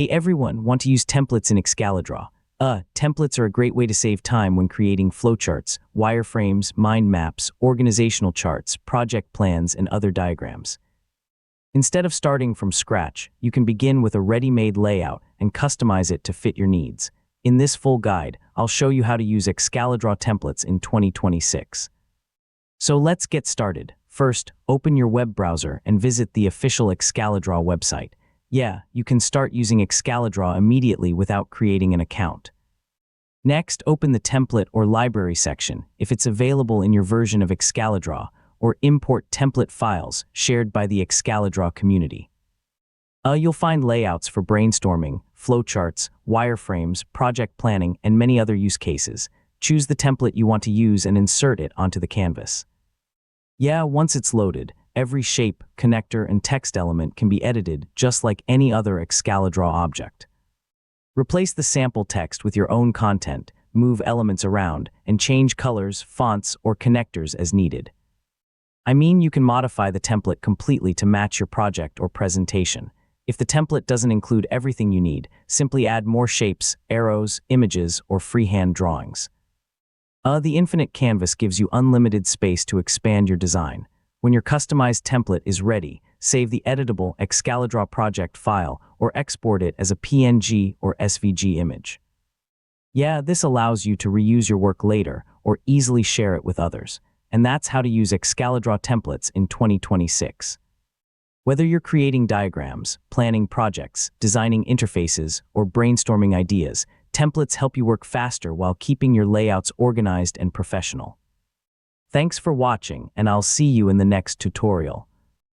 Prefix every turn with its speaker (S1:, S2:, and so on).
S1: Hey everyone, want to use templates in Excalidraw? Templates are a great way to save time when creating flowcharts, wireframes, mind maps, organizational charts, project plans, and other diagrams. Instead of starting from scratch, you can begin with a ready-made layout and customize it to fit your needs. In this full guide, I'll show you how to use Excalidraw templates in 2026. So let's get started. First, open your web browser and visit the official Excalidraw website. Yeah, you can start using Excalidraw immediately without creating an account. Next, open the template or library section if it's available in your version of Excalidraw, or import template files shared by the Excalidraw community. You'll find layouts for brainstorming, flowcharts, wireframes, project planning, and many other use cases. Choose the template you want to use and insert it onto the canvas. Once it's loaded, every shape, connector, and text element can be edited just like any other Excalidraw object. Replace the sample text with your own content, move elements around, and change colors, fonts, or connectors as needed. You can modify the template completely to match your project or presentation. If the template doesn't include everything you need, simply add more shapes, arrows, images, or freehand drawings. The infinite canvas gives you unlimited space to expand your design. When your customized template is ready, save the editable Excalidraw project file or export it as a PNG or SVG image. This allows you to reuse your work later or easily share it with others. And that's how to use Excalidraw templates in 2026. Whether you're creating diagrams, planning projects, designing interfaces, or brainstorming ideas, templates help you work faster while keeping your layouts organized and professional. Thanks for watching, and I'll see you in the next tutorial.